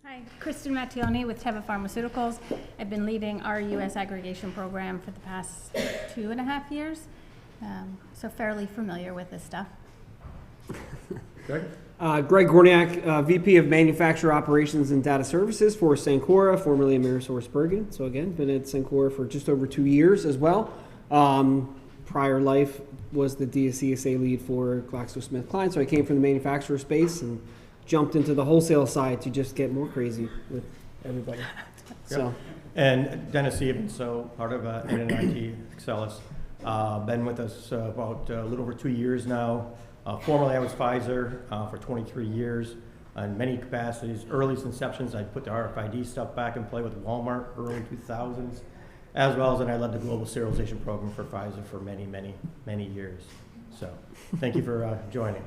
Hi, Kristen Mattioni with Teva Pharmaceuticals. I've been leading our U.S. aggregation program for the past 2.5 years, so fairly familiar with this stuff. Greg? Gregg Gorniak, VP of Manufacturer Operations and Data Services for Cencora, formerly AmerisourceBergen. So again, been at Cencora for just over 2 years as well. Prior life was the DSCSA lead for GlaxoSmithKline, so I came from the manufacturer space and jumped into the wholesale side to just get more crazy with everybody. So, And Dennis Evans, so part of NNIT Excelis, been with us about a little over 2 years now. Formerly I was Pfizer for 23 years in many capacities. Earliest inceptions, I put the RFID stuff back in play with Walmart early 2000s, as well as I led the global serialization program for Pfizer for many, many, many years. So thank you for joining.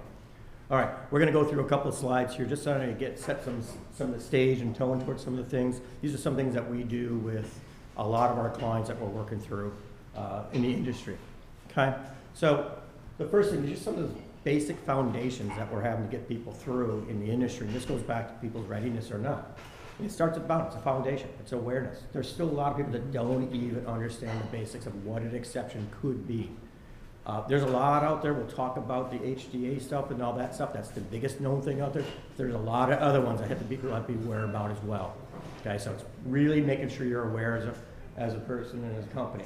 All right, we're going to go through a couple of slides here, just trying to set some of the stage and tone towards some of the things. These are some things that we do with a lot of our clients that we're working through in the industry. Okay, so the first thing is just some of the basic foundations that we're having to get people through in the industry. And this goes back to people's readiness or not. And it starts at the bottom. It's a foundation. It's awareness. There's still a lot of people that don't even understand the basics of what an exception could be. There's a lot out there. We'll talk about the HDA stuff and all that stuff. That's the biggest known thing out there. There's a lot of other ones that have to be aware about as well. Okay, so it's really making sure you're aware as a person and as a company.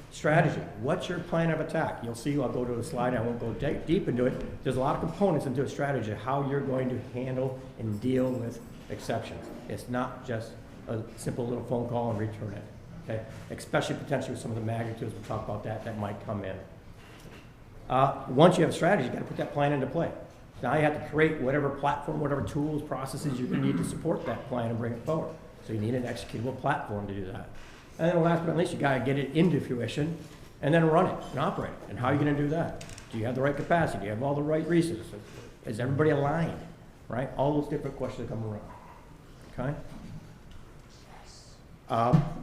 Strategy. What's your plan of attack? You'll see, I'll go to a slide. I won't go deep into it. There's a lot of components into a strategy, how you're going to handle and deal with exceptions. It's not just a simple little phone call and return it. Okay, especially potentially with some of the magnitudes. We'll talk about that might come in. Once you have a strategy, you've got to put that plan into play. Now you have to create whatever platform, whatever tools, processes you're going to need to support that plan and bring it forward. So you need an executable platform to do that. And then last but not least, you got to get it into fruition and then run it and operate it. And how are you going to do that? Do you have the right capacity? Do you have all the right resources? Is everybody aligned? Right? All those different questions that come around. Okay?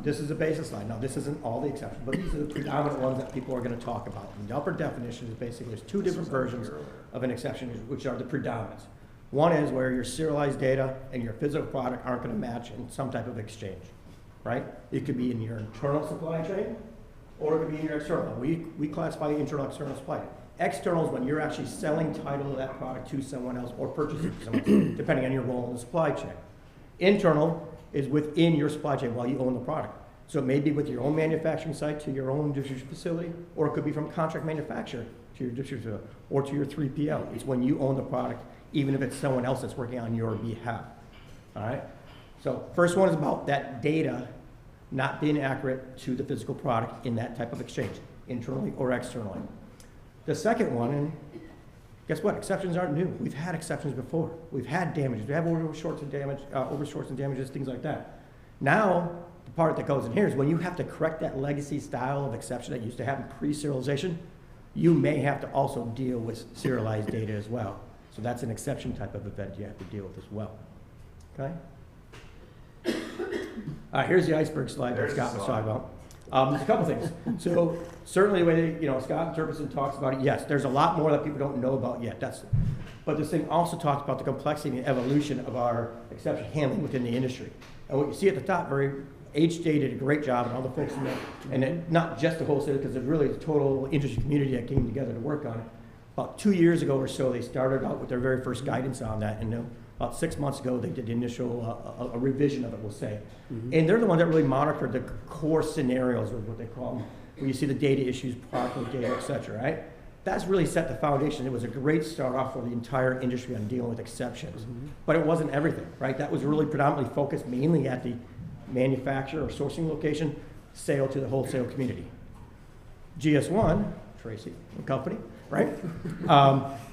This is a basis slide. Now, this isn't all the exceptions, but these are the predominant ones that people are going to talk about. And the upper definition is basically there's two different versions of an exception, which are the predominants. One is where your serialized data and your physical product aren't going to match in some type of exchange, right? It could be in your internal supply chain, or it could be in your external. We classify internal, external supply chain. External is when you're actually selling title of that product to someone else or purchasing it from someone else, depending on your role in the supply chain. Internal is within your supply chain while you own the product. So it may be with your own manufacturing site to your own distribution facility, or it could be from contract manufacturer to your distribution facility, or to your 3PL. It's when you own the product, even if it's someone else that's working on your behalf. All right? So first one is about that data not being accurate to the physical product in that type of exchange, internally or externally. The second one, and guess what? Exceptions aren't new. We've had exceptions before. We've had damages. We have overshorts and damages, things like that. Now, the part that goes in here is when you have to correct that legacy style of exception that used to happen pre-serialization, you may have to also deal with serialized data as well. So that's an exception type of event you have to deal with as well. Okay? All right, here's the iceberg slide that Scott was talking about. There's a couple things. So certainly the way Scott Turpison talks about it, yes, there's a lot more that people don't know about yet. But this thing also talks about the complexity and evolution of our exception handling within the industry. And what you see at the top, HJ did a great job, and all the folks in there, and not just the wholesaler, because it's really the total industry community that came together to work on it. About 2 years ago or so, they started out with their very first guidance on that, and about 6 months ago, they did the initial a revision of it, we'll say. Mm-hmm. And they're the ones that really monitored the core scenarios, or what they call them, where you see the data issues, product data, et cetera, right? That's really set the foundation. It was a great start off for the entire industry on dealing with exceptions. Mm-hmm. But it wasn't everything, right? That was really predominantly focused mainly at the manufacturer or sourcing location, sale to the wholesale community. GS1, Tracy and company, right?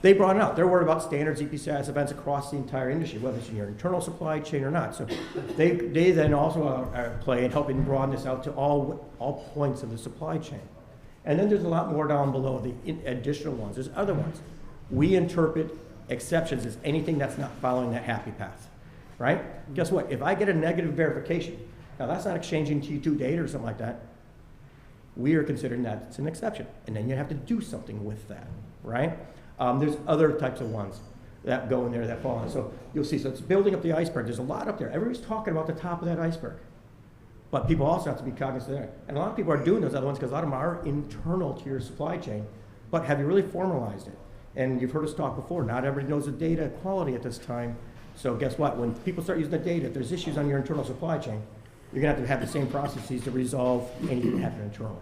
They brought it out. They're worried about standards EPCIS events across the entire industry, whether it's in your internal supply chain or not. So they then also play in helping broaden this out to all points of the supply chain. And then there's a lot more down below, the additional ones. There's other ones. We interpret exceptions as anything that's not following that happy path, right? Mm-hmm. Guess what? If I get a negative verification, now that's not exchanging T2 data or something like that. We are considering that it's an exception. And then you have to do something with that, right? There's other types of ones. that go in there that fall in. So you'll see, so it's building up the iceberg. There's a lot up there. Everybody's talking about the top of that iceberg. But people also have to be cognizant of that. And a lot of people are doing those other ones because a lot of them are internal to your supply chain. But have you really formalized it? And you've heard us talk before, not everybody knows the data quality at this time. So guess what? When people start using the data, if there's issues on your internal supply chain, you're going to have the same processes to resolve anything that happened internally.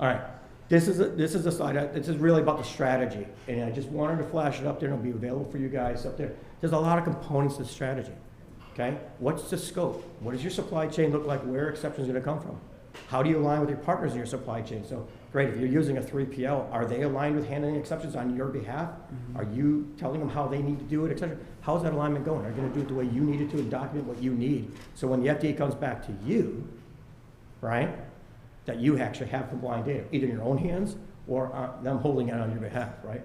All right, this is a slide. This is really about the strategy, and I just wanted to flash it up there, and it'll be available for you guys up there. There's a lot of components to the strategy. Okay, what's the scope? What does your supply chain look like? Where exceptions are going to come from? How do you align with your partners in your supply chain? So, great, if you're using a 3PL, are they aligned with handling exceptions on your behalf? Are you telling them how they need to do it, et cetera? How's that alignment going? Are you going to do it the way you need it to and document what you need? So when the FDA comes back to you, right, that you actually have compliant data, either in your own hands or them holding it on your behalf, right?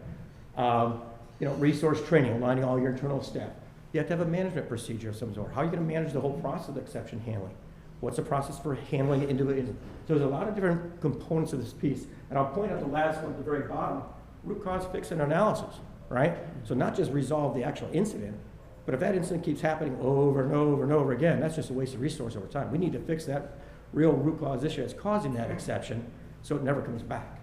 Resource training, aligning all your internal staff. You have to have a management procedure of some sort. How are you going to manage the whole process of exception handling? What's the process for handling it individually? So there's a lot of different components of this piece. And I'll point out the last one at the very bottom, root cause fix and analysis, right? So not just resolve the actual incident, but if that incident keeps happening over and over and over again, that's just a waste of resource over time. We need to fix that real root cause issue that's causing that exception so it never comes back,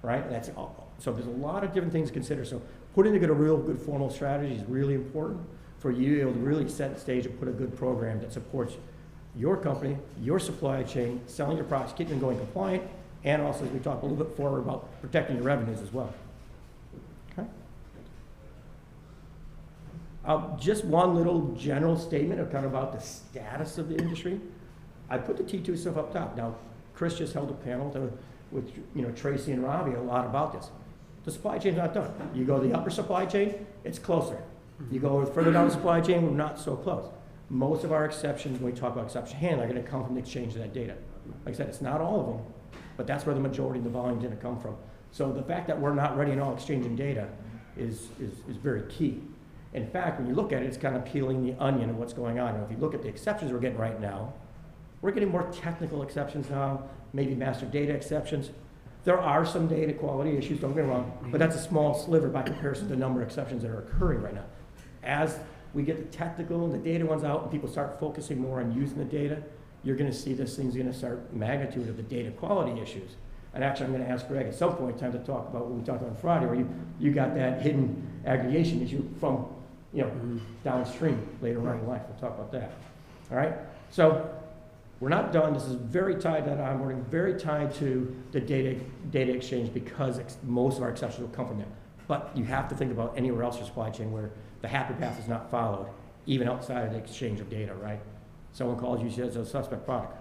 right? That's all. So there's a lot of different things to consider. So putting together a real good formal strategy is really important for you to be able to really set the stage and put a good program that supports your company, your supply chain, selling your products, keeping them going compliant, and also, as we talked a little bit forward about protecting your revenues as well. Okay. Just one little general statement of kind of about the status of the industry. I put the T2 stuff up top. Now, Chris just held a panel with Tracy and Robbie a lot about this. The supply chain's not done. You go to the upper supply chain, it's closer. You go further down the supply chain, we're not so close. Most of our exceptions, when we talk about exception handling, are going to come from the exchange of that data. Like I said, it's not all of them, but that's where the majority of the volume is going to come from. So the fact that we're not ready and all exchanging data is very key. In fact, when you look at it, it's kind of peeling the onion of what's going on. And if you look at the exceptions we're getting right now, we're getting more technical exceptions now, maybe master data exceptions. There are some data quality issues, don't get me wrong, but that's a small sliver by comparison to the number of exceptions that are occurring right now. As we get the technical and the data ones out and people start focusing more on using the data, you're going to see this thing's going to start magnitude of the data quality issues. And actually, I'm going to ask Greg at some point in time to talk about what we talked about on Friday, where you got that hidden aggregation issue from downstream later on in life. We'll talk about that. All right? So we're not done. This is very tied to that onboarding, very tied to the data exchange because most of our exceptions will come from there. But you have to think about anywhere else in your supply chain where the happy path is not followed, even outside of the exchange of data, right? Someone calls you, says a suspect product.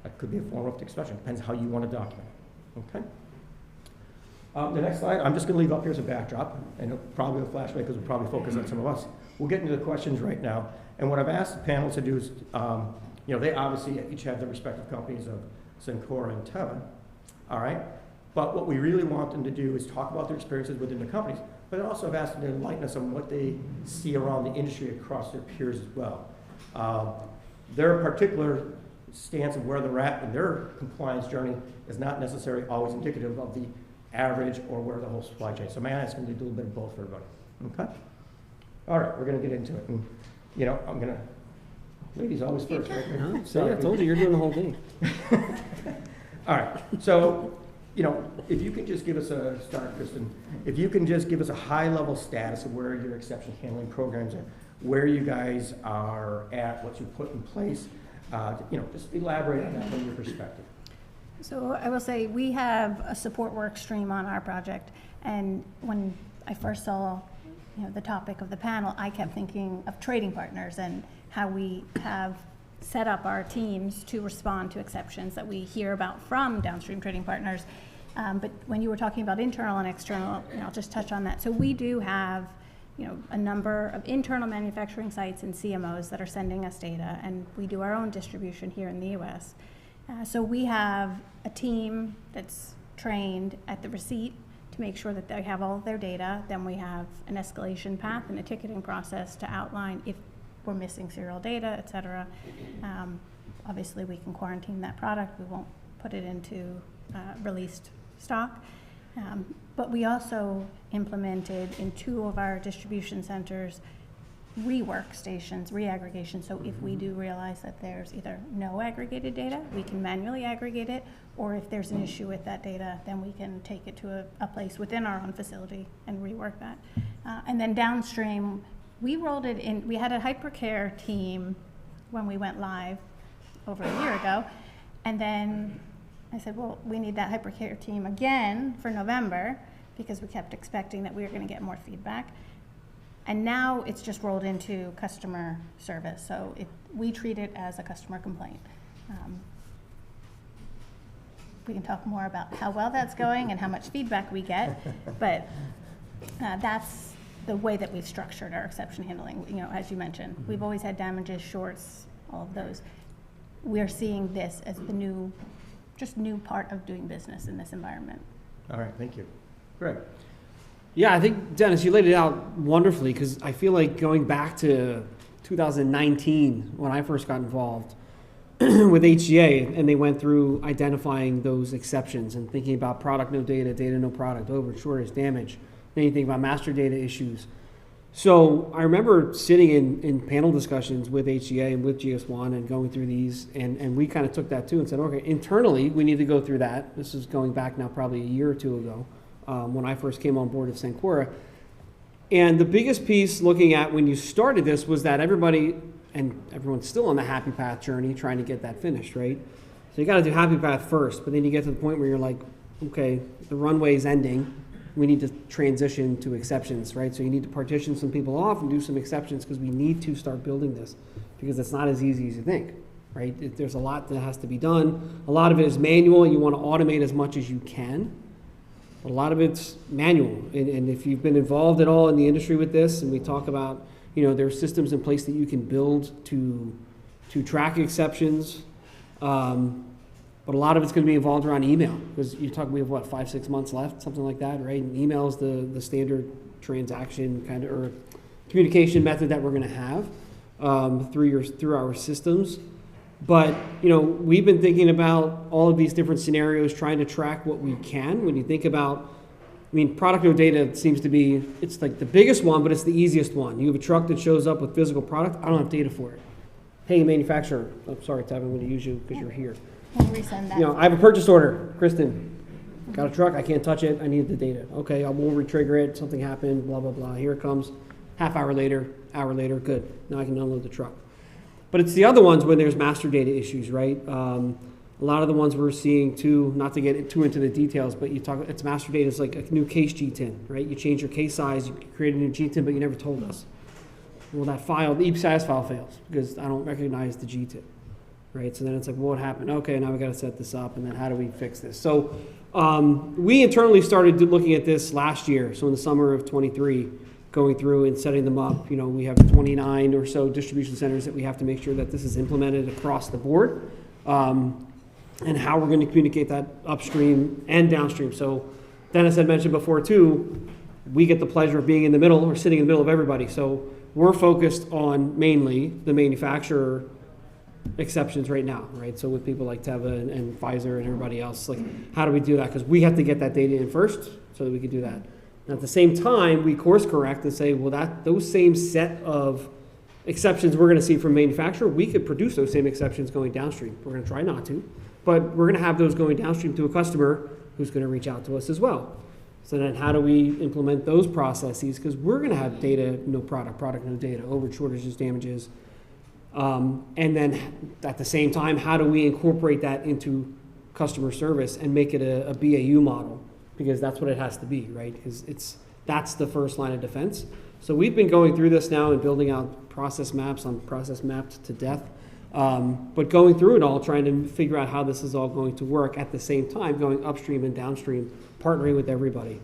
That could be a form of exception. Depends how you want to document it. Okay? The next slide, I'm just going to leave up here as a backdrop, and it'll probably a flashback because we'll probably focus on some of us. We'll get into the questions right now. And what I've asked the panel to do is, they obviously each have their respective companies of Cencora and Teva, all right? But what we really want them to do is talk about their experiences within the companies, but I also have asked them to enlighten us on what they see around the industry across their peers as well. Their particular stance of where they're at in their compliance journey is not necessarily always indicative of the average or where the whole supply chain. So may I ask them to do a little bit of both for everybody? Okay? All right, we're going to get into it. And, I'm going to, ladies always first, right? No, so I told you, you're doing the whole thing. All right, so, if you could just give us a start, Kristen, if you can just give us a high-level status of where your exception handling programs are, where you guys are at, what you put in place, just elaborate on that from your perspective. So I will say we have a support work stream on our project, and when I first saw the topic of the panel, I kept thinking of trading partners and how we have set up our teams to respond to exceptions that we hear about from downstream trading partners. But when you were talking about internal and external, I'll just touch on that. So we do have a number of internal manufacturing sites and CMOs that are sending us data, and we do our own distribution here in the US. So we have a team that's trained at the receipt to make sure that they have all of their data. Then we have an escalation path and a ticketing process to outline if we're missing serial data, et cetera. Obviously, we can quarantine that product. We won't put it into released stock. But we also implemented in 2 of our distribution centers rework stations, reaggregation. So if we do realize that there's either no aggregated data, we can manually aggregate it, or if there's an issue with that data, then we can take it to a place within our own facility and rework that. And then downstream, we rolled it in, we had a hypercare team when we went live over a year ago. And then I said, well, we need that hypercare team again for November because we kept expecting that we were going to get more feedback. And now it's just rolled into customer service. So we treat it as a customer complaint. We can talk more about how well that's going and how much feedback we get, but that's the way that we've structured our exception handling. You know, as you mentioned, we've always had damages, shorts, all of those. We're seeing this as the new part of doing business in this environment. All right, thank you. Greg? Yeah, I think, Dennis, you laid it out wonderfully, because I feel like going back to 2019, when I first got involved with HCA, and they went through identifying those exceptions and thinking about product no data, data no product, over, shortage, damage, then you think about master data issues. So I remember sitting in panel discussions with HCA and with GS1 and going through these, and we kind of took that too and said, okay, internally, we need to go through that. This is going back now probably a year or 2 ago. When I first came on board at Cencora. And the biggest piece looking at when you started this was that everyone's still on the happy path journey trying to get that finished, right? So you got to do happy path first, but then you get to the point where you're like, okay, the runway is ending. We need to transition to exceptions, right? So you need to partition some people off and do some exceptions because we need to start building this because it's not as easy as you think, right? There's a lot that has to be done. A lot of it is manual. You want to automate as much as you can. A lot of it's manual, and if you've been involved at all in the industry with this, and we talk about, there are systems in place that you can build to track exceptions, but a lot of it's going to be involved around email, because we have 5-6 months left, something like that, right? And email is the standard transaction kind of or communication method that we're going to have through our systems. But, we've been thinking about all of these different scenarios, trying to track what we can. When you think about, product no data seems to be, it's like the biggest one, but it's the easiest one. You have a truck that shows up with physical product. I don't have data for it. Hey, manufacturer, I'm sorry, Teva, I'm going to use you because you're here. We'll resend that. I have a purchase order. Kristen, got a truck. I can't touch it. I need the data. Okay, I will retrigger it. Something happened, blah, blah, blah. Here it comes. Half hour later, good. Now I can unload the truck. But it's the other ones when there's master data issues, right? A lot of the ones we're seeing too, not to get too into the details, but it's master data is like a new case GTIN, right? You change your case size, you create a new GTIN, but you never told us. Well, that file, the EPCIS file fails because I don't recognize the GTIN, right? So then it's like, well, what happened? Okay, now we got to set this up, and then how do we fix this? So we internally started looking at this last year, so in the summer of 23. Going through and setting them up. We have 29 or so distribution centers that we have to make sure that this is implemented across the board, and how we're going to communicate that upstream and downstream. So Dennis had mentioned before too, we get the pleasure of being in the middle or sitting in the middle of everybody. So we're focused on mainly the manufacturer exceptions right now, right? So with people like Teva and Pfizer and everybody else, like how do we do that? Because we have to get that data in first so that we can do that. At the same time, we course correct and say, well, those same set of exceptions we're going to see from manufacturer, we could produce those same exceptions going downstream. We're going to try not to, but we're going to have those going downstream to a customer who's going to reach out to us as well. So then how do we implement those processes? Because we're going to have data, no product no data, over shortages, damages. And then at the same time, how do we incorporate that into customer service and make it a BAU model? Because that's what it has to be, right? Because that's the first line of defense. So we've been going through this now and building out process maps on process mapped to death. But going through it all, trying to figure out how this is all going to work at the same time, going upstream and downstream, partnering with everybody.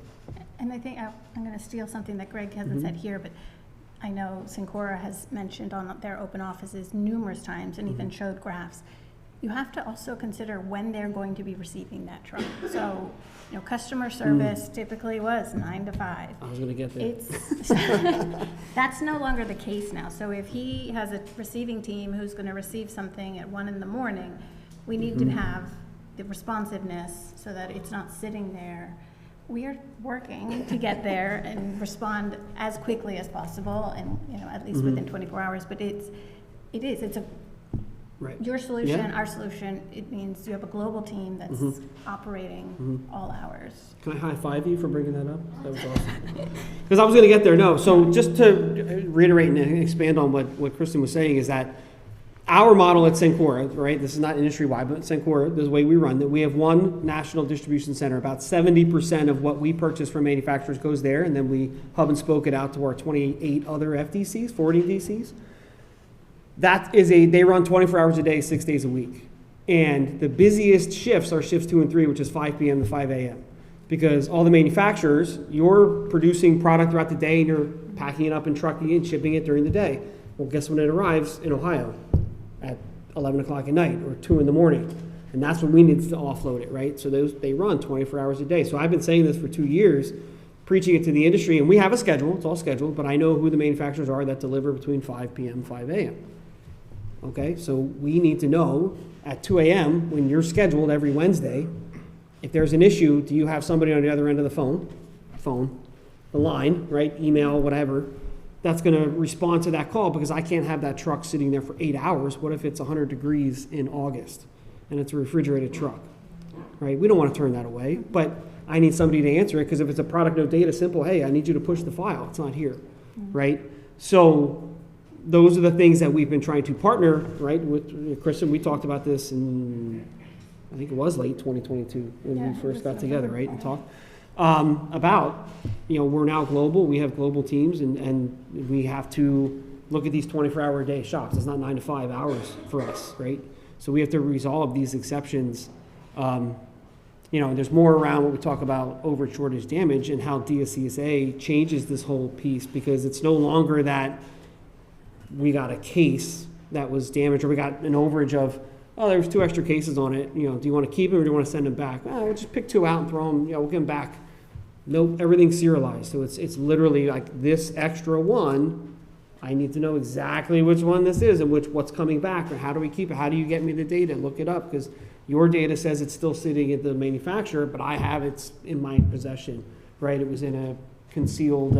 And I think I'm going to steal something that Greg hasn't said here, but I know Cencora has mentioned on their open offices numerous times and even showed graphs. You have to also consider when they're going to be receiving that truck. So, customer service typically was 9 to 5. I was going to get there. That's no longer the case now. So if he has a receiving team who's going to receive something at 1 a.m, we need to have the responsiveness so that it's not sitting there. we are working to get there and respond as quickly as possible, and at least within 24 hours. But it's a Right. your solution, Yeah. our solution. It means you have a global team that's operating all hours. Can I high five you for bringing that up? That was awesome. Because I was going to get there. No. So just to reiterate and expand on what Kristen was saying is that our model at Cencora, right? This is not industry-wide, but at Cencora, this is the way we run, that we have one national distribution center. About 70% of what we purchase from manufacturers goes there, and then we hub and spoke it out to our 28 other FDCs, 40 DCs. They run 24 hours a day, 6 days a week. And the busiest shifts are shifts 2 and 3, which is 5 p.m. to 5 a.m. Because all the manufacturers, you're producing product throughout the day and you're packing it up and trucking it and shipping it during the day. Well, guess when it arrives in Ohio? At 11 o'clock at night or 2 in the morning. And that's when we need to offload it, right? So they run 24 hours a day. So I've been saying this for 2 years, preaching it to the industry, and we have a schedule, it's all scheduled, but I know who the manufacturers are that deliver between 5 p.m. and 5 a.m. Okay, so we need to know at 2 a.m. when you're scheduled every Wednesday, if there's an issue, do you have somebody on the other end of the the line, right, email, whatever, that's going to respond to that call, because I can't have that truck sitting there for 8 hours. What if it's 100 degrees in August and it's a refrigerated truck, right? We don't want to turn that away, but I need somebody to answer it, because if it's a product no data, simple, hey, I need you to push the file. It's not here, right? So those are the things that we've been trying to partner, right, with Kristen. We talked about this in, I think it was late 2022 when we first got together, right, and talked about, we're now global. We have global teams, and we have to look at these 24-hour a day shops. It's not 9 to 5 hours for us, right? So we have to resolve these exceptions. There's more around what we talk about over shortage damage and how DSCSA changes this whole piece, because it's no longer that we got a case that was damaged, or we got an overage of, there was 2 extra cases on it. Do you want to keep them or do you want to send them back? We'll just pick 2 out and throw them. We'll get them back. Nope, everything's serialized. So it's literally like this extra one. I need to know exactly which one this is and what's coming back, or how do we keep it? How do you get me the data? Look it up, because your data says it's still sitting at the manufacturer, but I have it's in my possession, right? It was in a concealed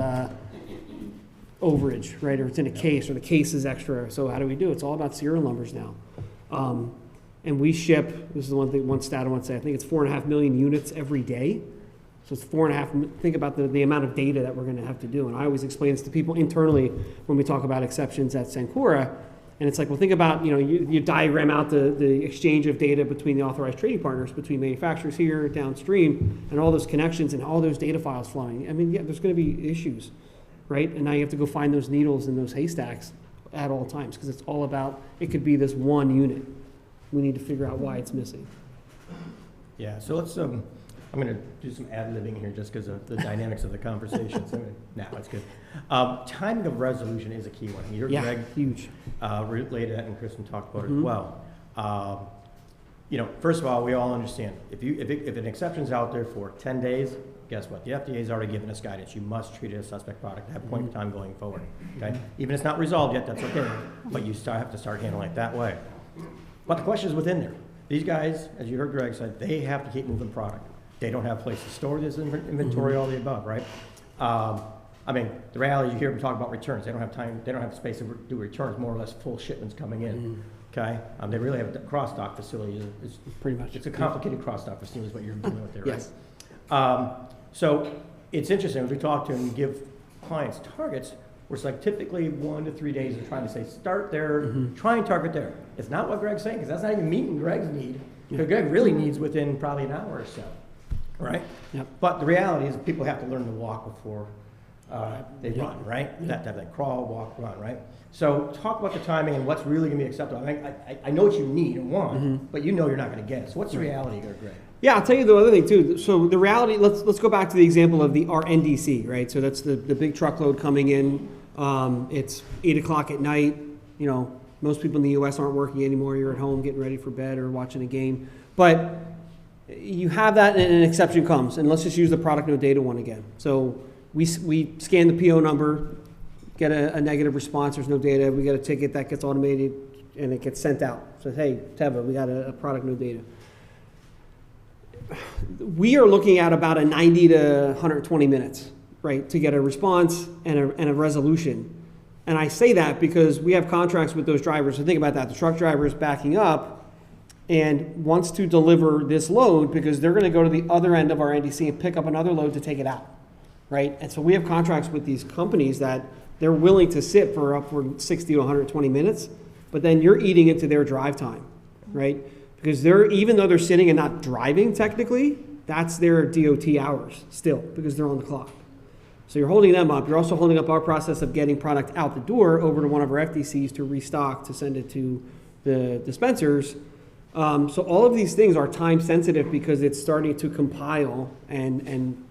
overage, right? Or it's in a case, or the case is extra. So how do we do it? It's all about serial numbers now. And we ship, this is one stat I want to say, I think it's 4.5 million units every day. So it's 4.5, think about the amount of data that we're going to have to do. And I always explain this to people internally when we talk about exceptions at Cencora. And it's like, well, think about, you diagram out the exchange of data between the authorized trading partners, between manufacturers here, downstream, and all those connections and all those data files flowing. I mean, yeah, there's going to be issues, right? And now you have to go find those needles in those haystacks at all times, because it's all about, it could be this one unit. We need to figure out why it's missing. Yeah, so let's, I'm going to do some ad-libbing here just because of the dynamics of the conversation. So now it's good. Timing of resolution is a key one. You heard Greg huge. Related that, and Kristen talked about it as well. First of all, we all understand, if an exception's out there for 10 days, guess what? The FDA's already given us guidance. You must treat it as a suspect product at that point in time going forward. Okay? Even if it's not resolved yet, that's okay. But you have to start handling it that way. But the question is within there. These guys, as you heard Greg say, they have to keep moving the product. They don't have a place to store this inventory, all the above, right? The reality, you hear them talk about returns. They don't have time, they don't have space to do returns, more or less full shipments coming in, okay? They really have a cross-dock facility. It's pretty much. It's a complicated cross-dock facility is what you're dealing with there, right? Yes. So it's interesting, as we talk to and give clients targets, where it's like typically 1 to 3 days of trying to say, start there, try and target there. It's not what Greg's saying, because that's not even meeting Greg's need. Because Greg really needs within probably an hour or so, right? Yep. But the reality is people have to learn to walk before they run, right? That crawl, walk, run, right? So talk about the timing and what's really going to be acceptable. I know what you need and want, but you know you're not going to get it. So what's the reality here, Greg? Yeah, I'll tell you the other thing too. So the reality, let's go back to the example of our NDC, right? So that's the big truckload coming in. It's 8 o'clock at night. Most people in the U.S. aren't working anymore. You're at home getting ready for bed or watching a game. But you have that, and an exception comes. And let's just use the product no data one again. So we scan the PO number, get a negative response. There's no data. We get a ticket that gets automated, and it gets sent out. Says, hey, Teva, we got a product no data. we are looking at about a 90 to 120 minutes, right, to get a response and a resolution. And I say that because we have contracts with those drivers. So think about that. The truck driver is backing up and wants to deliver this load because they're going to go to the other end of our NDC and pick up another load to take it out, right? And so we have contracts with these companies that they're willing to sit for upward 60 to 120 minutes, but then you're eating into their drive time, right? Because even though they're sitting and not driving technically, that's their DOT hours still because they're on the clock. So you're holding them up. You're also holding up our process of getting product out the door over to one of our FDCs to restock, to send it to the dispensers. So all of these things are time sensitive because it's starting to compile and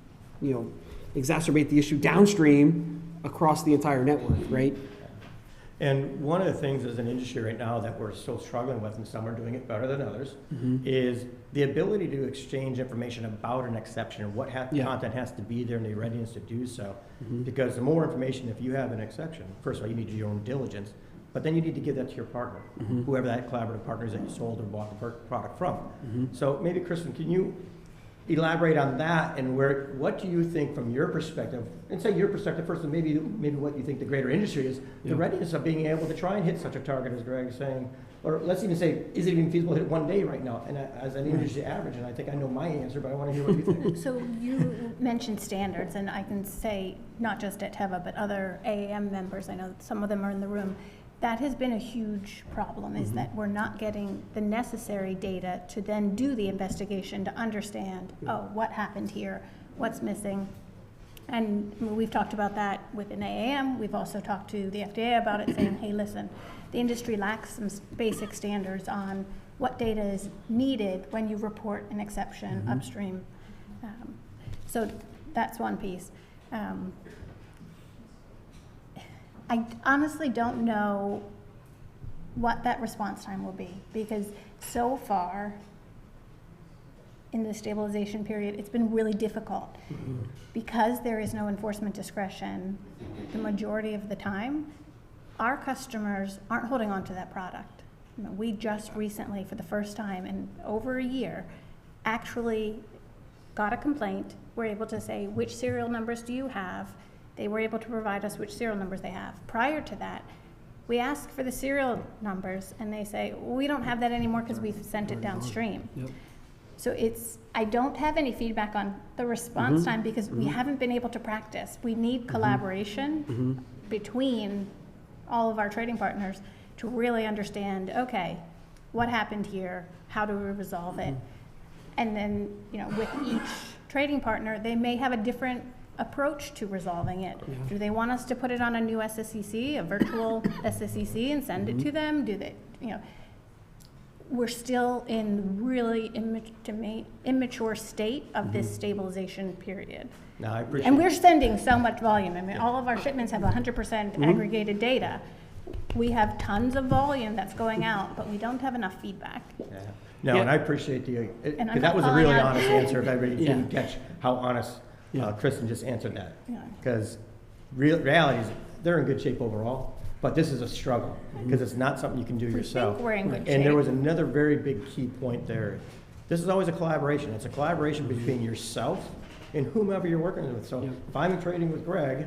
exacerbate the issue downstream across the entire network, right? And one of the things as an industry right now that we're still struggling with, and some are doing it better than others, is the ability to exchange information about an exception and what content has to be there and the readiness to do so. Because the more information, if you have an exception, first of all, you need to do your own diligence, but then you need to give that to your partner, whoever that collaborative partner is that you sold or bought the product from. So maybe, Kristen, can you elaborate on that and what do you think from your perspective, and say your perspective first, and maybe what you think the greater industry is, the readiness of being able to try and hit such a target as Gregg is saying, or let's even say, is it even feasible to hit one day right now, and as an industry average, and I think I know my answer, but I want to hear what you think. So you mentioned standards, and I can say, not just at Teva, but other AAM members, I know some of them are in the room, that has been a huge problem, is that we're not getting the necessary data to then do the investigation to understand, what happened here, what's missing. And we've talked about that within AAM. We've also talked to the FDA about it, saying, hey, listen, the industry lacks some basic standards on what data is needed when you report an exception upstream. So that's one piece. I honestly don't know what that response time will be, because so far in the stabilization period, it's been really difficult. Because there is no enforcement discretion, the majority of the time, our customers aren't holding on to that product. We just recently, for the first time in over a year, actually got a complaint. We're able to say, which serial numbers do you have? They were able to provide us which serial numbers they have. Prior to that, we ask for the serial numbers, and they say, we don't have that anymore because we've sent it downstream. So I don't have any feedback on the response time because we haven't been able to practice. We need collaboration between all of our trading partners to really understand, okay, what happened here? How do we resolve it? And then, with each trading partner, they may have a different approach to resolving it. Do they want us to put it on a new SSEC, a virtual SSEC, and send it to them? Do they, we're still in really immature state of this stabilization period. No, I appreciate and we're sending so much volume. I mean, all of our shipments have 100% aggregated data. We have tons of volume that's going out, but we don't have enough feedback. No, and I appreciate because that was a really honest answer. If everybody didn't catch how honest Kristen just answered that. Because reality is they're in good shape overall, but this is a struggle because it's not something you can do yourself. Think we're in good shape. And there was another very big key point there. This is always a collaboration. It's a collaboration between yourself and whomever you're working with. So if I'm trading with Gregg,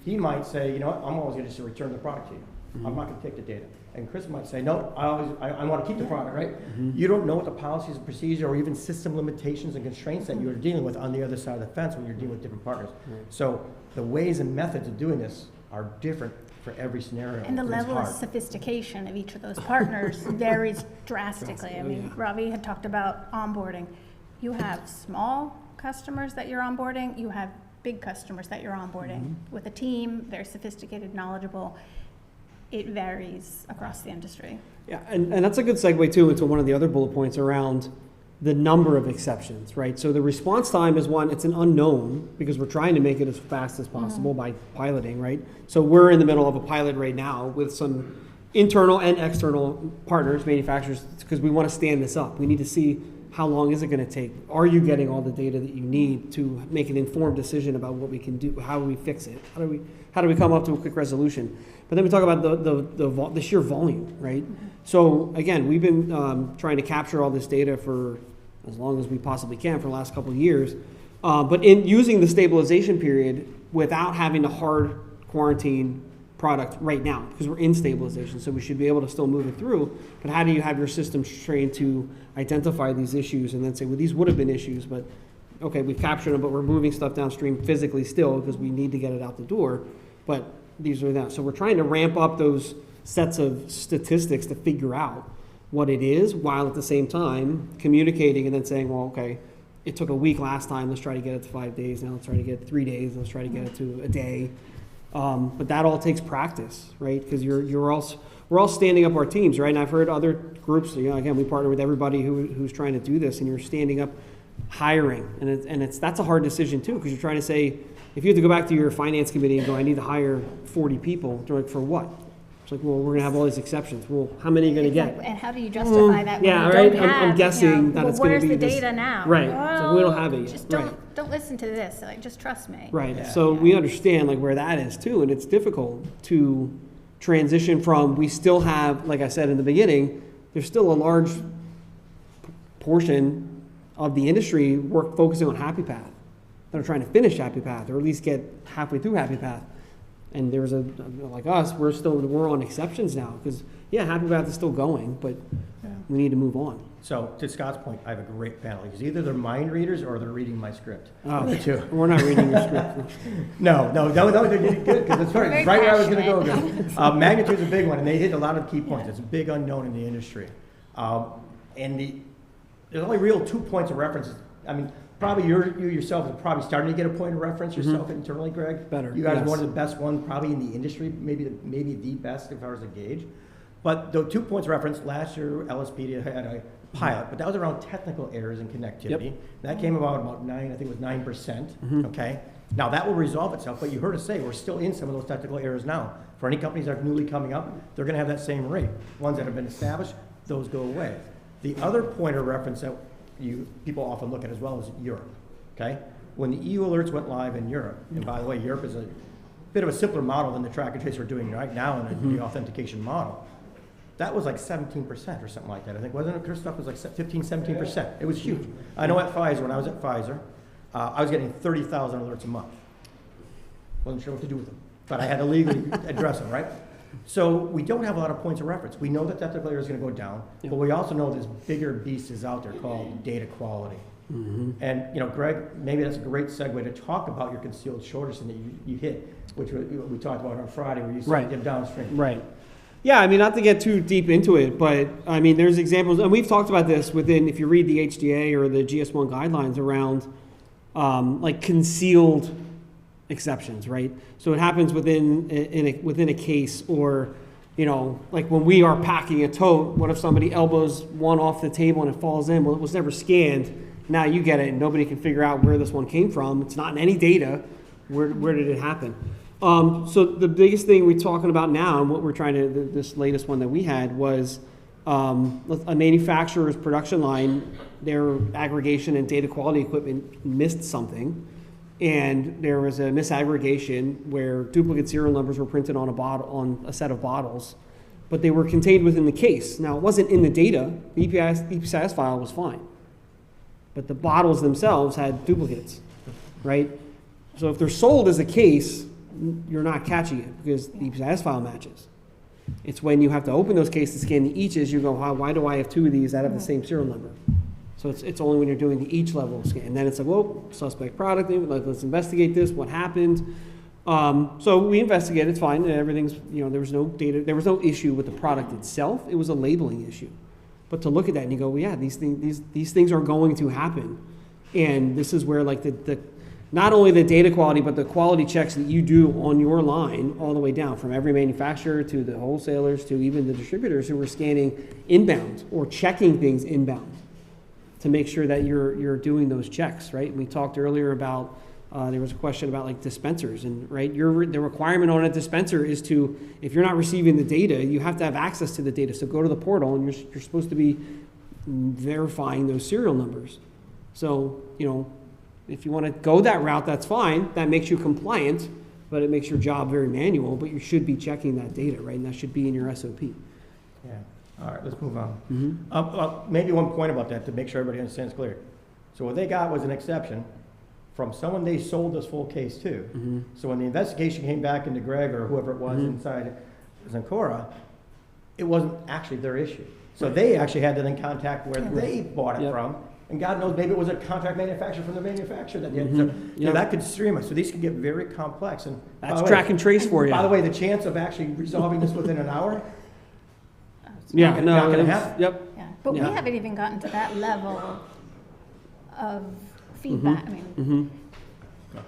he might say, you know what, I'm always going to just return the product to you. I'm not going to take the data. And Chris might say, no, I want to keep the product, right? You don't know what the policies and procedures or even system limitations and constraints that you're dealing with on the other side of the fence when you're dealing with different partners. So the ways and methods of doing this are different for every scenario. And the level of sophistication of each of those partners varies drastically. I mean, Ravi had talked about onboarding. You have small customers that you're onboarding. You have big customers that you're onboarding with a team, very sophisticated, knowledgeable. It varies across the industry. Yeah, and that's a good segue too into one of the other bullet points around the number of exceptions, right? So the response time is one, it's an unknown because we're trying to make it as fast as possible by piloting, right? So we're in the middle of a pilot right now with some internal and external partners, manufacturers, because we want to stand this up. We need to see how long is it going to take? Are you getting all the data that you need to make an informed decision about what we can do? How do we fix it? How do we come up to a quick resolution? But then we talk about the sheer volume, right? So again, we've been trying to capture all this data for as long as we possibly can for the last couple of years. But in using the stabilization period without having to hard quarantine product right now, because we're in stabilization, so we should be able to still move it through. But how do you have your systems trained to identify these issues and then say, well, these would have been issues, but okay, we've captured them, but we're moving stuff downstream physically still because we need to get it out the door. But these are that. So we're trying to ramp up those sets of statistics to figure out what it is, while at the same time communicating and then saying, well, okay, it took a week last time, let's try to get it to 5 days, now let's try to get it to 3 days, let's try to get it to a day. But that all takes practice, right? Because we're all standing up our teams, right? And I've heard other groups, again, we partner with everybody who's trying to do this, and you're standing up hiring, and that's a hard decision too, because you're trying to say, if you have to go back to your finance committee and go, I need to hire 40 people, they're like, for what? It's like, well, we're going to have all these exceptions. Well, how many are you going to get? And how do you justify that? Yeah, when you right. don't have, I'm guessing that well, it's going to be where's the this, data now? right? Well, So we don't have it yet. Just Right. don't listen to this. Like, just trust me. Right. Yeah. So we understand like where that is too, and it's difficult to transition from. We still have, like I said in the beginning, there's still a large portion of the industry focusing on Happy Path that are trying to finish Happy Path or at least get halfway through Happy Path. And there's like us, we're on exceptions now because Happy Path is still going, but we need to move on. So to Scott's point, I have a great panel, because either they're mind readers or they're reading my script. Oh, The two. we're not reading your script. No, they're getting good, because it's Very right where I was gonna go. passionate. Magnitude's a big one, and they hit a lot of key points. It's a big unknown in the industry. There's only real 2 points of reference. I mean, probably you yourself are probably starting to get a point of reference yourself internally, Greg. Better, You guys yes. are one of the best ones probably in the industry, maybe the best as far as a gauge. But the 2 points of reference, last year LSPD had a pilot, but that was around technical errors in connectivity. Yep. That came about 9, I think it was 9%, okay? Now that will resolve itself, but you heard us say, we're still in some of those technical errors now. For any companies that are newly coming up, they're gonna have that same rate. Ones that have been established, those go away. The other point of reference that people often look at as well is Europe, okay? When the EU alerts went live in Europe, and by the way, Europe is a bit of a simpler model than the track and trace we're doing right now in the authentication model. That was like 17% or something like that. I think, wasn't it, Christoph? It was like 15, 17%. It was huge. I know at Pfizer, when I was at Pfizer, I was getting 30,000 alerts a month. Wasn't sure what to do with them, but I had to legally address them, right? So we don't have a lot of points of reference. We know that technical error is going to go down, but we also know this bigger beast is out there called data quality. And, Greg, maybe that's a great segue to talk about your concealed shortage that you hit, which we talked about on Friday, where you said them downstream. Right. Yeah, I mean, not to get too deep into it, but I mean, there's examples, and we've talked about this within, if you read the HDA or the GS1 guidelines around like concealed exceptions, right? So it happens within a case, or, like when we are packing a tote, what if somebody elbows one off the table and it falls in? Well, it was never scanned. Now you get it, and nobody can figure out where this one came from. It's not in any data. Where did it happen? So the biggest thing we're talking about now, and what we're trying to, this latest one that we had was a manufacturer's production line, their aggregation and data quality equipment missed something, and there was a misaggregation where duplicate serial numbers were printed on on a set of bottles, but they were contained within the case. Now, it wasn't in the data. The EPCIS file was fine, but the bottles themselves had duplicates, right? So if they're sold as a case, you're not catching it because the EPCIS file matches. It's when you have to open those cases, scan the eaches, you go, why do I have 2 of these that have the same serial number? So it's only when you're doing the each level scan. And then it's like, well, suspect product, let's investigate this, what happened. So we investigated, it's fine, everything's, there was no data, there was no issue with the product itself, it was a labeling issue. But to look at that and you go, well, yeah, these things are going to happen. And this is where like not only the data quality, but the quality checks that you do on your line all the way down, from every manufacturer to the wholesalers to even the distributors who are scanning inbound or checking things inbound to make sure that you're doing those checks, right? We talked earlier about, there was a question about like dispensers, and right, the requirement on a dispenser is to, if you're not receiving the data, you have to have access to the data. So go to the portal and you're supposed to be verifying those serial numbers. So, if you want to go that route, that's fine. That makes you compliant, but it makes your job very manual, but you should be checking that data, right? And that should be in your SOP. Yeah. All right, let's move on. Maybe one point about that to make sure everybody understands clear. So what they got was an exception from someone they sold this full case to. So when the investigation came back into Gregg or whoever it was inside Cencora, it wasn't actually their issue. So they actually had to then contact where they bought it from. And God knows, maybe it was a contract manufacturer from the manufacturer that did. So, you know, that could stream us. So these could get very complex. And That's track and trace for you. By the way, the chance of actually resolving this within an hour, Yeah, not no, gonna it's- happen. Yep. Yeah, but we Yeah. haven't even gotten to that level of feedback. I mean, okay.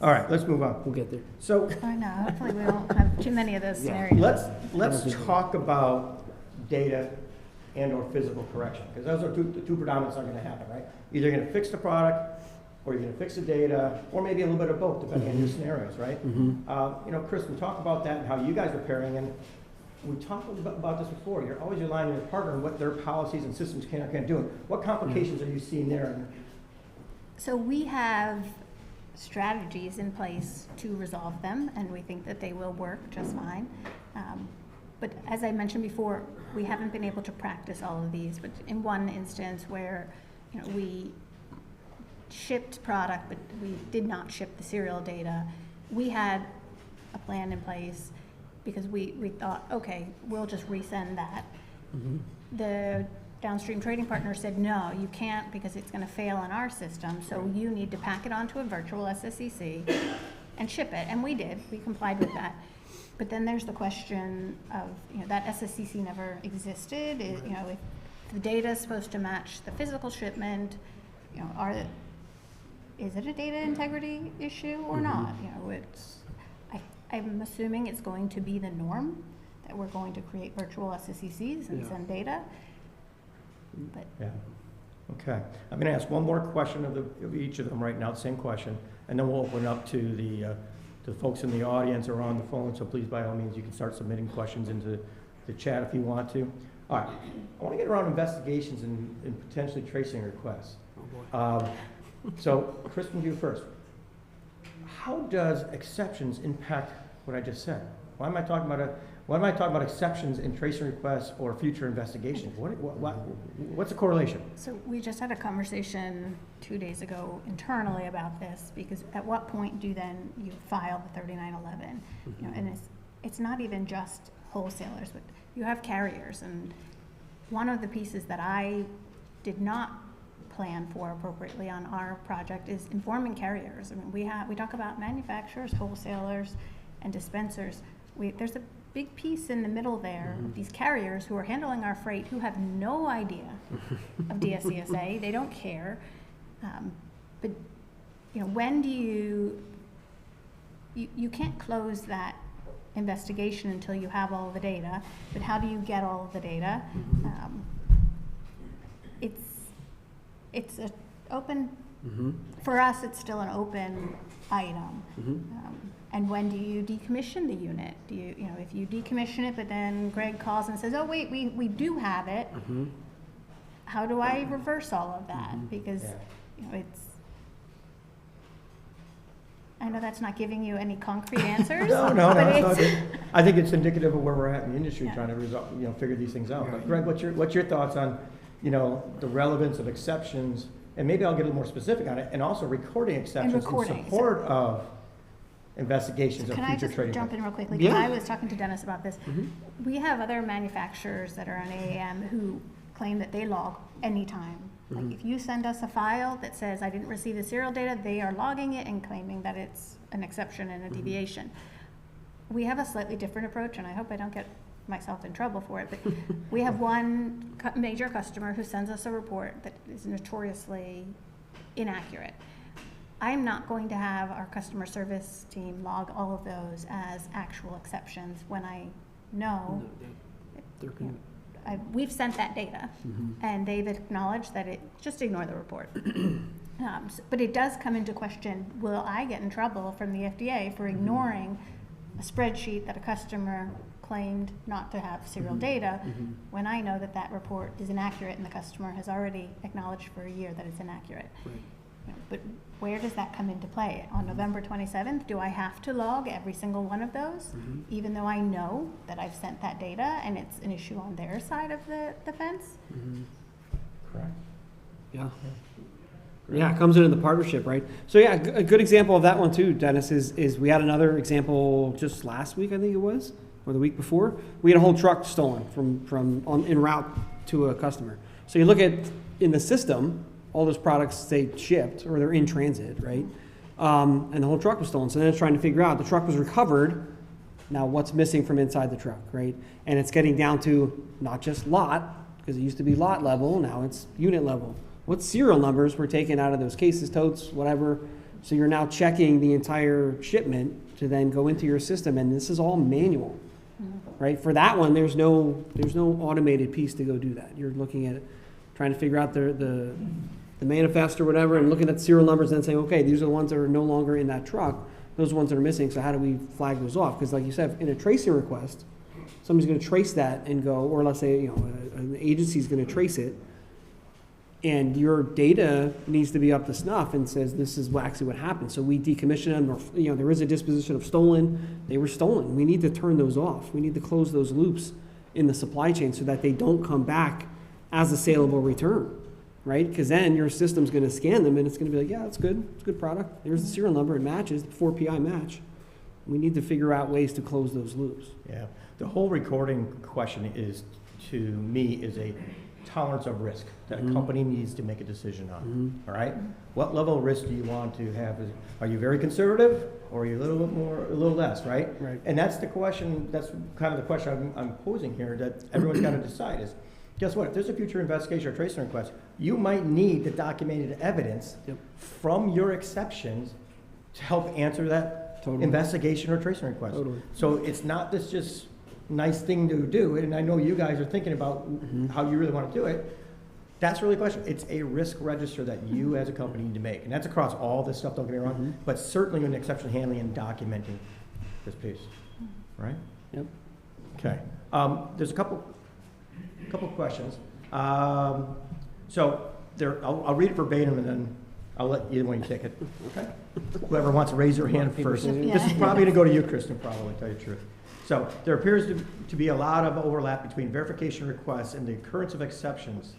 All right, let's move on. We'll get there. So I know, hopefully we won't have too many of those scenarios. let's talk about data and or physical correction, because those are the two predominants are gonna happen, right? Either you're gonna fix the product, or you're gonna fix the data, or maybe a little bit of both, depending on your scenarios, right? You know, Kristen, talk about that and how you guys are pairing, and we talked a little bit about this before. You're always relying on your partner and what their policies and systems can or can't do. What complications are you seeing there? So we have strategies in place to resolve them, and we think that they will work just fine. But as I mentioned before, we haven't been able to practice all of these. But in one instance where, you know, we shipped product, but we did not ship the serial data, we had a plan in place because we thought, okay, we'll just resend that. The downstream trading partner said, no, you can't because it's going to fail on our system, so you need to pack it onto a virtual SSCC and ship it. And we did. We complied with that. But then there's the question of, you know, that SSCC never existed. You know, if the data is supposed to match the physical shipment, you know, is it a data integrity issue or not? You know, I'm assuming it's going to be the norm that we're going to create virtual SSCCs and send data. But Yeah. Okay. I'm going to ask one more question of each of them right now, same question, and then we'll open it up to the folks in the audience or on the phone. So please, by all means, you can start submitting questions into the chat if you want to. All right. I want to get around investigations and potentially tracing requests. So, Kristen, you first. How does exceptions impact what I just said? Why am I talking about exceptions in tracing requests or future investigations? What's the correlation? so we just had a conversation 2 days ago internally about this, because at what point do then you file the 3911? You know, and it's not even just wholesalers, but you have carriers. And one of the pieces that I did not plan for appropriately on our project is informing carriers. I mean, we talk about manufacturers, wholesalers, and dispensers. There's a big piece in the middle there of these carriers who are handling our freight who have no idea of DSCSA. They don't care. But you know, when do you can't close that investigation until you have all the data. But how do you get all of the data? It's an open, for us, it's still an open item. And when do you decommission the unit? Do you know, if you decommission it, but then Gregg calls and says, oh, wait, we do have it. How do I reverse all of that? Because, you know, I know that's not giving you any concrete answers. No, it's not good. I think it's indicative of where we're at in the industry, trying to figure these things out. But Gregg, what's your thoughts on, you know, the relevance of exceptions, and maybe I'll get a little more specific on it, and also recording exceptions in support of investigations of Can future I trading. just jump in real quickly? Because Yeah. I was talking to Dennis about this. We have other manufacturers that are on AAM who claim that they log anytime. Like if you send us a file that says I didn't receive the serial data, they are logging it and claiming that it's an exception and a deviation. We have a slightly different approach, and I hope I don't get myself in trouble for it, but we have one major customer who sends us a report that is notoriously inaccurate. I'm not going to have our customer service team log all of those as actual exceptions when I know we've sent that data and they've acknowledged that just ignore the report. But it does come into question, will I get in trouble from the FDA for ignoring a spreadsheet that a customer claimed not to have serial data when I know that report is inaccurate and the customer has already acknowledged for a year that it's inaccurate? But where does that come into play? On November 27th, do I have to log every single one of those? Even though I know that I've sent that data and it's an issue on their side of the fence? Correct. Yeah. Yeah, it comes into the partnership, right? So yeah, a good example of that one too, Dennis, is we had another example just last week, I think it was, or the week before. We had a whole truck stolen from en route to a customer. So you look at in the system, all those products say shipped or they're in transit, right? And the whole truck was stolen. So then it's trying to figure out, the truck was recovered. Now what's missing from inside the truck, right? And it's getting down to not just lot, because it used to be lot level, now it's unit level. What serial numbers were taken out of those cases, totes, whatever. So you're now checking the entire shipment to then go into your system, and this is all manual, right? For that one, there's no automated piece to go do that. You're looking at it, trying to figure out the manifest or whatever, and looking at serial numbers and saying, okay, these are the ones that are no longer in that truck. Those are the ones that are missing, so how do we flag those off? Because like you said, in a tracing request, somebody's going to trace that and go, or let's say, an agency's going to trace it, and your data needs to be up to snuff and says this is actually what happened. So we decommission them, or there is a disposition of stolen. They were stolen. We need to turn those off. We need to close those loops in the supply chain so that they don't come back as a saleable return, right? Because then your system's going to scan them and it's going to be like, yeah, it's good. It's a good product. Here's the serial number. It matches. The 4PI match. We need to figure out ways to close those loops. Yeah. The whole recording question is, to me, is a tolerance of risk that a company needs to make a decision on. All right, what level of risk do you want to have? Are you very conservative, or are you a little bit more, a little less? Right. And that's the question. That's kind of the question I'm posing here. That everyone's got to decide is, guess what? If there's a future investigation or tracing request, you might need the documented evidence from your exceptions to help answer that investigation or tracing request. So it's not this just nice thing to do, and I know you guys are thinking about how you really want to do it. That's really the question. It's a risk register that you as a company need to make, and that's across all this stuff, don't get me wrong, but certainly in exception handling and documenting this piece, right? Yep. Okay. There's a couple questions. So there, I'll read it verbatim, and then I'll let either one of you take it. Okay. Whoever wants to raise their hand first. This is probably going to go to you, Kristen, probably, to tell you the truth. So there appears to be a lot of overlap between verification requests and the occurrence of exceptions.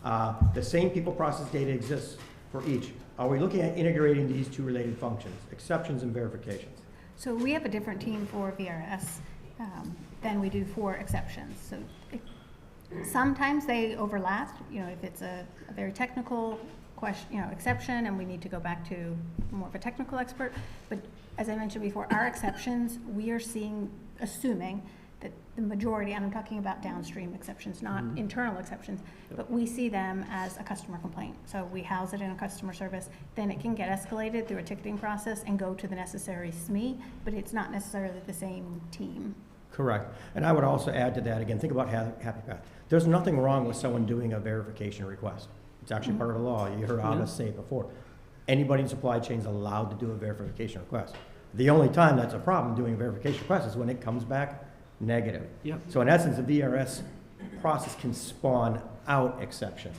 The same people process data exists for each. Are we looking at integrating these two related functions, exceptions and verifications? So we have a different team for VRS than we do for exceptions. So sometimes they overlap, if it's a very technical question, exception, and we need to go back to more of a technical expert. But as I mentioned before, our exceptions, we are assuming that the majority, and I'm talking about downstream exceptions, not internal exceptions, but we see them as a customer complaint. So we house it in a customer service, then it can get escalated through a ticketing process and go to the necessary SME, but it's not necessarily the same team. Correct. And I would also add to that, again, think about Happy Path. There's nothing wrong with someone doing a verification request. It's actually part of the law. You heard Ava say it before. Anybody in supply chain is allowed to do a verification request. The only time that's a problem doing a verification request is when it comes back negative. So in essence, the VRS process can spawn out exceptions.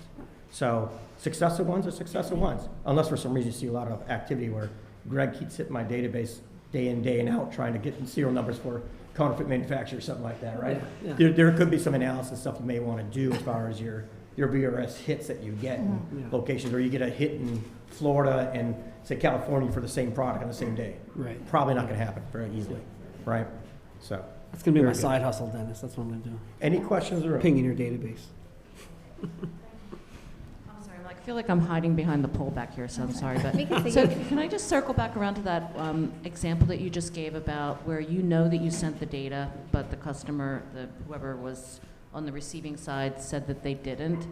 So successive ones are successive ones, unless for some reason you see a lot of activity where Greg keeps hitting my database day in, day out, trying to get serial numbers for counterfeit manufacturers, something like that, right? There could be some analysis stuff you may want to do as far as your VRS hits that you get in locations, or you get a hit in Florida and say California for the same product on the same day. Right. Probably not going to happen very easily, right? So that's going to be my side hustle, Dennis. That's what I'm going to do. Any questions or pinging your database? I'm sorry, I feel like I'm hiding behind the pole back here, so I'm sorry. But so can I just circle back around to that example that you just gave about where you know that you sent the data, but the customer, whoever was on the receiving side, said that they didn't.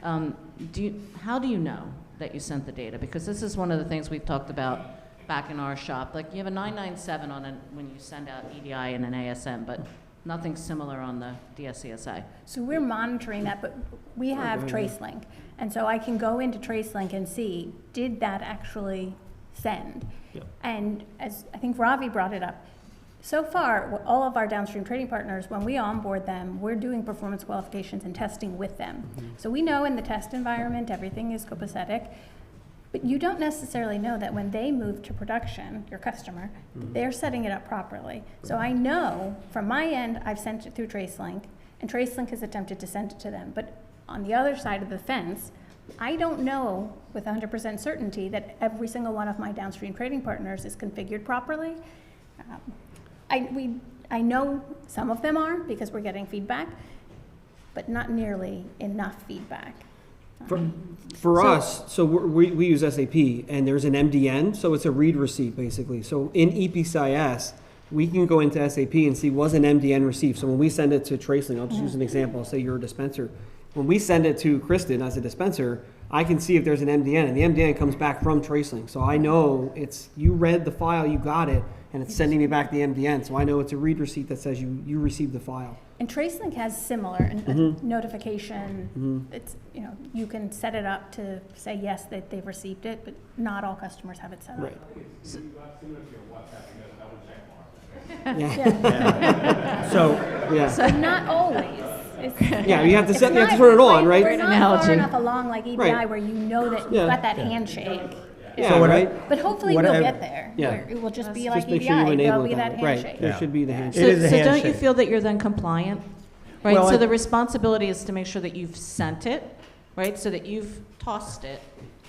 How do you know that you sent the data? Because this is one of the things we've talked about back in our shop. Like you have a 997 when you send out EDI and an ASM, but nothing similar on the DSCSA. So we're monitoring that, but we have TraceLink. And so I can go into TraceLink and see, did that actually send? And as I think Ravi brought it up, so far, all of our downstream trading partners, when we onboard them, we're doing performance qualifications and testing with them. So we know in the test environment, everything is copacetic. But you don't necessarily know that when they move to production, your customer, they're setting it up properly. So I know from my end, I've sent it through TraceLink, and TraceLink has attempted to send it to them. But on the other side of the fence, I don't know with 100% certainty that every single one of my downstream trading partners is configured properly. I know some of them are because we're getting feedback, but not nearly enough feedback. For us, so we use SAP, and there's an MDN, so it's a read receipt basically. So in EPCIS, we can go into SAP and see was an MDN received. So when we send it to TraceLink, I'll just use an example. I'll say you're a dispenser. When we send it to Kristen as a dispenser, I can see if there's an MDN, and the MDN comes back from TraceLink. So I know it's you read the file, you got it, and it's sending me back the MDN. So I know it's a read receipt that says you received the file. And TraceLink has similar notification. It's, you can set it up to say yes that they've received it, but not all customers have it set up. Right. So not always. You have to turn it on, right? It's not far enough along like EDI where you know that you've got that handshake. But hopefully we'll get there. Where it will just be like EDI. There'll be that handshake. Right. There should be the handshake. It is a So handshake. don't you feel that you're then compliant? Right, Well, so the responsibility is to make sure that you've sent it, right, so that you've tossed it,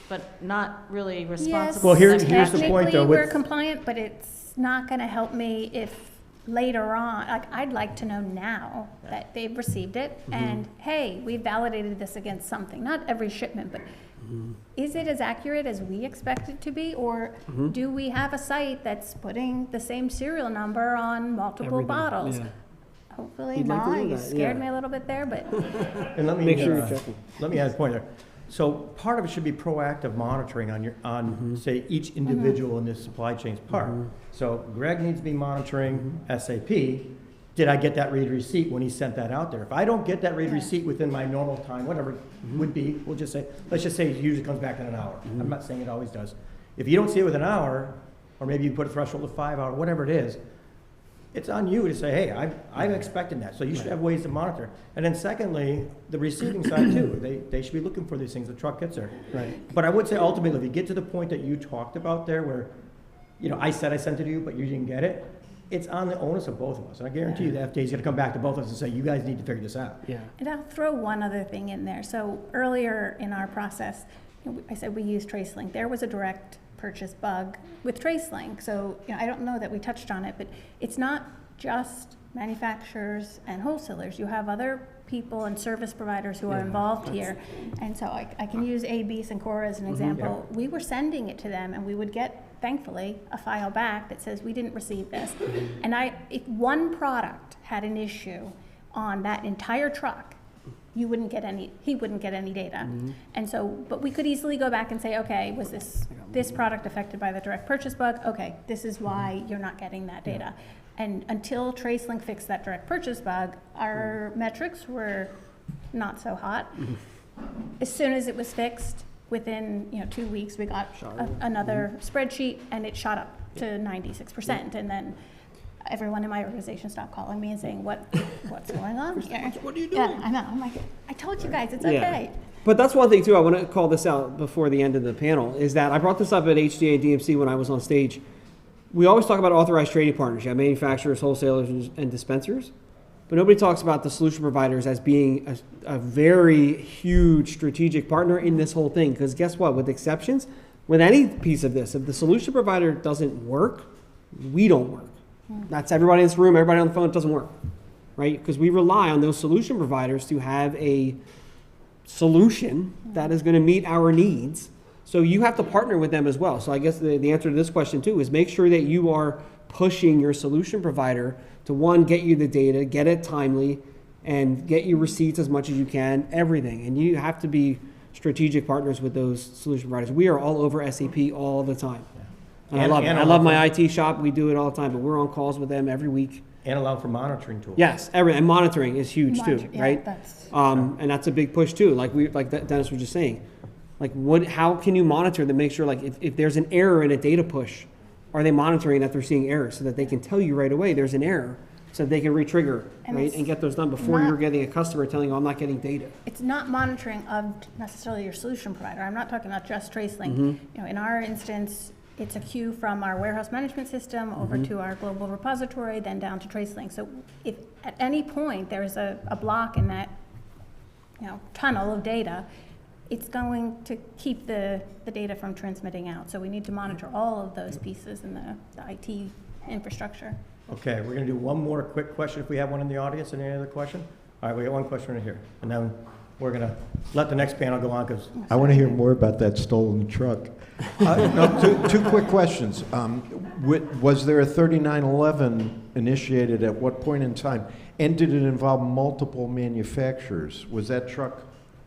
but not really responsible. Well, for here's them the having it. point, though, Technically, we're with- compliant, but it's not gonna help me if later on, like, I'd like to know now that they've received it, and hey, we validated this against something, not every shipment, but is it as accurate as we expect it to be, or do we have a site that's putting the same serial number on multiple Everything, bottles? yeah. Hopefully You'd like to not. know You that, scared yeah. me a little bit there, but And let me, Make sure you're checking. let me add a point there. So part of it should be proactive monitoring on say, each individual in this supply chain's part. So Greg needs to be monitoring SAP. Did I get that read receipt when he sent that out there? If I don't get that read receipt within my normal time, whatever it would be, we'll just say, let's just say it usually comes back in an hour. I'm not saying it always does. If you don't see it within an hour, or maybe you put a threshold of 5 hours, whatever it is, it's on you to say, hey, I'm expecting that. So you should have ways to monitor. And then secondly, the receiving side too. They should be looking for these things. The truck gets there. Right. But I would say ultimately, if you get to the point that you talked about there where, I said I sent it to you, but you didn't get it, it's on the onus of both of us. And I guarantee you the FDA is going to come back to both of us and say, you guys need to figure this out. Yeah. And I'll throw one other thing in there. So earlier in our process, I said we use TraceLink. There was a direct purchase bug with TraceLink. So I don't know that we touched on it, but it's not just manufacturers and wholesalers. You have other people and service providers who are involved here. And so I can use AB Cencora as an example. We were sending it to them, and we would get, thankfully, a file back that says we didn't receive this. And if one product had an issue on that entire truck, he wouldn't get any data. And so, but we could easily go back and say, okay, was this product affected by the direct purchase bug? Okay, this is why you're not getting that data. And until TraceLink fixed that direct purchase bug, our metrics were not so hot. As soon as it was fixed, within 2 weeks, we got another spreadsheet, and it shot up to 96%. And then everyone in my organization stopped calling me and saying, what's going on here? What are you doing? Yeah, I know. I'm like, I told you guys, it's okay. But that's one thing too, I want to call this out before the end of the panel, is that I brought this up at HDA DMC when I was on stage. We always talk about authorized trading partners. You have manufacturers, wholesalers, and dispensers. But nobody talks about the solution providers as being a very huge strategic partner in this whole thing. Because guess what? With exceptions, with any piece of this, if the solution provider doesn't work, we don't work. That's everybody in this room, everybody on the phone, it doesn't work. Right? Because we rely on those solution providers to have a solution that is going to meet our needs. So you have to partner with them as well. So I guess the answer to this question too is make sure that you are pushing your solution provider to, one, get you the data, get it timely, and get you receipts as much as you can, everything. And you have to be strategic partners with those solution providers. We are all over SAP all the time. And I love it. I love my IT shop. We do it all the time, but we're on calls with them every week. And allow for monitoring tools. Yes, and monitoring is huge too, right? And that's a big push too. Like Dennis was just saying, how can you monitor to make sure, if there's an error in a data push, are they monitoring that they're seeing errors so that they can tell you right away there's an error? so they can re-trigger, And right, it's and get those done before not- you're getting a customer telling you, I'm not getting data. It's not monitoring of necessarily your solution provider. I'm not talking about just TraceLink. Mm-hmm. You know, in our instance, it's a queue from our warehouse management system over Mm-hmm. to our global repository, then down to TraceLink. So if at any point there is a block in that, you know, tunnel of data, it's going to keep the data from transmitting out. So we need to monitor all of those pieces in the IT infrastructure. Okay, we're gonna do one more quick question if we have one in the audience. Any other question? All right, we got one question right here. And then we're gonna let the next panel go on because, I want to hear more about that stolen truck. No, two quick questions. Was there a 3911 initiated at what point in time? And did it involve multiple manufacturers? Was that truck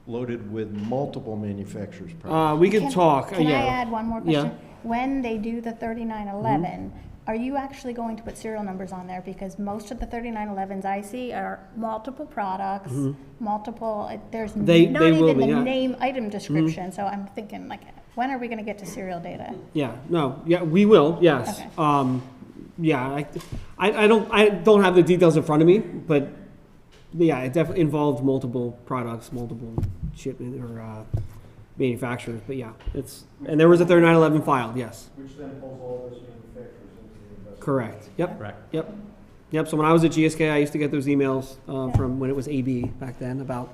loaded with multiple manufacturers? We could talk, Can yeah. I add one more Yeah. question? When they do the 3911, are you actually going to put serial numbers on there? Because most of the 3911s I see are multiple products, multiple, there's They not will even be, the yeah. name item description. So I'm thinking, like, when are we going to get to serial data? Yeah, no, yeah, we will, yes. Okay. Yeah, I don't have the details in front of me, but yeah, it definitely involved multiple products, multiple shipment or manufacturers, but yeah, and there was a 3911 filed, yes. Which then pulls all those manufacturers into the investment. Correct, yep, correct. yep. So when I was at GSK, I used to get those emails from when it was AB back then about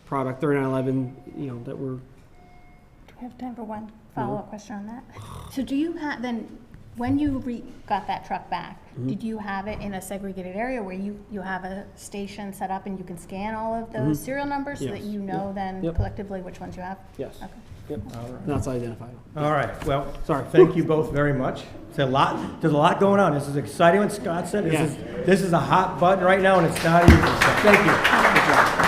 product 3911, you know, that were, Do we have time for one follow-up question on that? So do you have, then, when you got that truck back, did you have it in a segregated area where you have a station set up and you can scan all of those serial numbers so that Yes. you know then Yep. collectively which ones you have? yes, Okay. yep, All right. that's identified. All right, well, Sorry. thank you both very much. There's a lot going on. This is exciting what Scott said. Yeah. This is a hot button right now and it's not easy, so thank you. Good job.